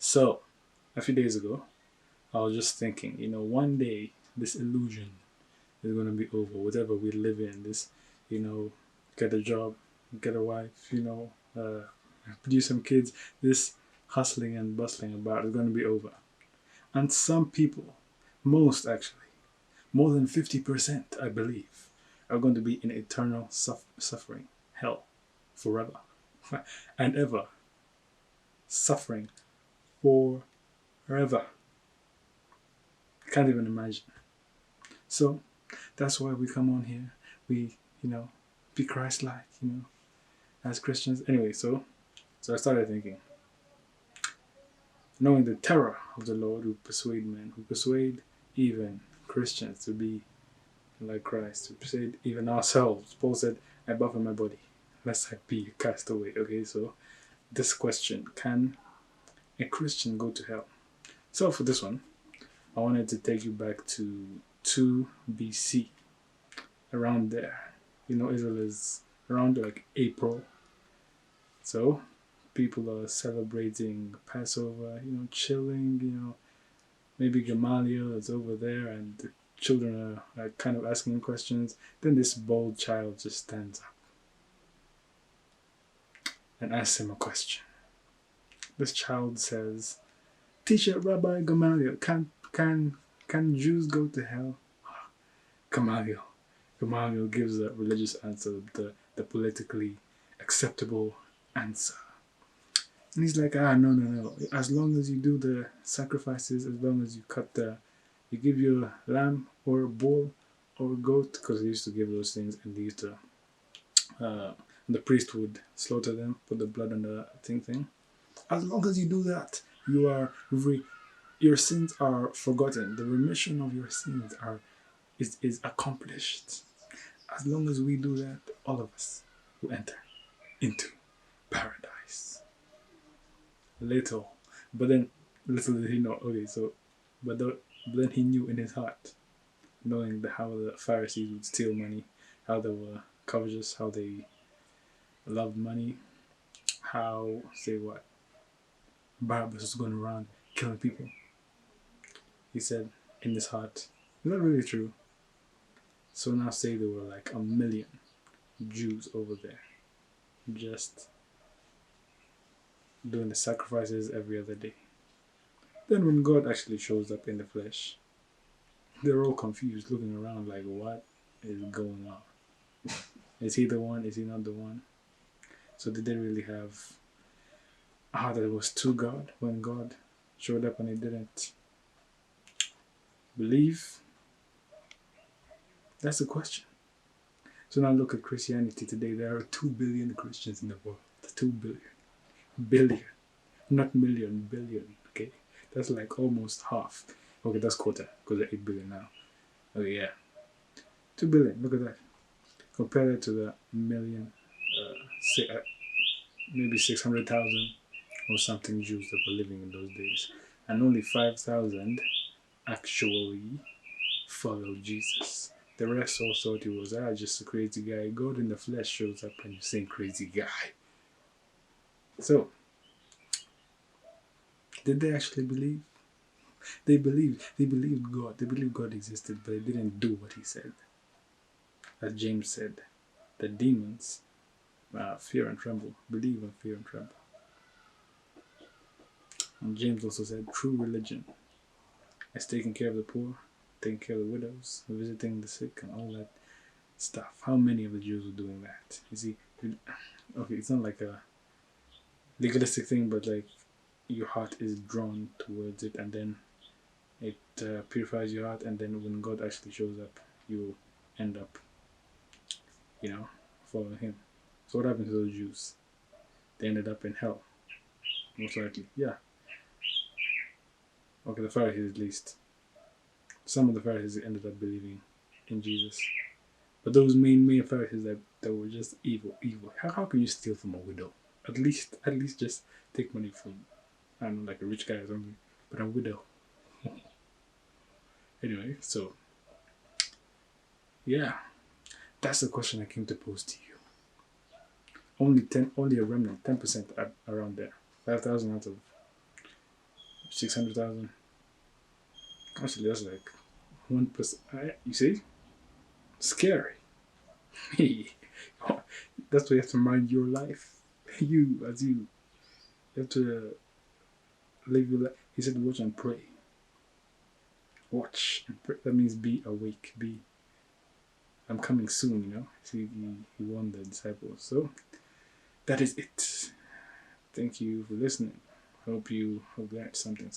So, a few days ago, I was just thinking, one day this illusion is going to be over. Whatever we live in, this, you know, get a job, get a wife, produce some kids, this hustling and bustling about is going to be over. And some people, most actually, more than 50%, I believe, are going to be in eternal suffering, hell, forever and ever, suffering forever. I can't even imagine. So that's why we come on here. We, be Christ like, as Christians. Anyway, so I started thinking, knowing the terror of the Lord who persuade men, who persuade even Christians to be like Christ, to persuade even ourselves. Paul said, I buffet my body, lest I be a castaway. Okay, so this question, can a Christian go to hell? So for this one, I wanted to take you back to 2 BC, around there. Israel is around like April. So people are celebrating Passover, chilling, maybe Gamaliel is over there and the children are like kind of asking questions. Then this bold child just stands up and asks him a question. This child says, Teacher, Rabbi Gamaliel, can Jews go to hell? Gamaliel. Gamaliel gives a religious answer, the politically acceptable answer. And he's like, no, no, no. As long as you do the sacrifices, as long as you give your lamb or a bull or a goat, because they used to give those things, and they used to, the priest would slaughter them, put the blood on the thing. As long as you do that, your sins are forgotten. The remission of your sins is accomplished. As long as we do that, all of us will enter into paradise. Little, but then little did he know. Okay, so but then he knew in his heart, knowing how the Pharisees would steal money, how they were covetous, how they loved money, how say what Barabbas was going around killing people. He said in his heart, is that really true? So now say there were like 1 million Jews over there, just doing the sacrifices every other day. Then when God actually shows up in the flesh, they're all confused, looking around like, what is going on? Is he the one? Is he not the one? So did they really have a heart that was to God when God showed up and they didn't believe? That's the question. So now look at Christianity today. There are 2 billion Christians in the world. 2 billion. Billion. Not million, billion. Okay? That's like almost half. Okay, that's quarter, because they're 8 billion now. Okay, yeah. 2 billion. Look at that. Compare it to the million, maybe 600,000 or something Jews that were living in those days. And only 5,000 actually followed Jesus. The rest all thought he was just a crazy guy. God in the flesh shows up and you're saying crazy guy. So, did they actually believe? They believed. They believed God. They believed God existed, but they didn't do what he said. As James said, the demons fear and tremble. Believe and fear and tremble. And James also said, true religion is taking care of the poor, taking care of the widows, visiting the sick, and all that stuff. How many of the Jews were doing that? You see, okay, it's not like a legalistic thing, but like your heart is drawn towards it, and then it purifies your heart, and then when God actually shows up, you end up, following Him. So what happened to those Jews? They ended up in hell, most likely. Yeah. Okay, the Pharisees at least. Some of the Pharisees ended up believing in Jesus. But those main Pharisees that were just evil. How can you steal from a widow? At least just take money from, I don't know, like a rich guy or something. But a widow. Anyway, so yeah, that's the question I came to pose to you. Only a remnant, 10% around there. 5,000 out of 600,000. Actually, that's like 1%. You see? Scary. That's why you have to mind your life. You have to live your life. He said, watch and pray. Watch and pray. That means be awake. I'm coming soon, See, he warned the disciples. So, that is it. Thank you for listening. Hope you learned something.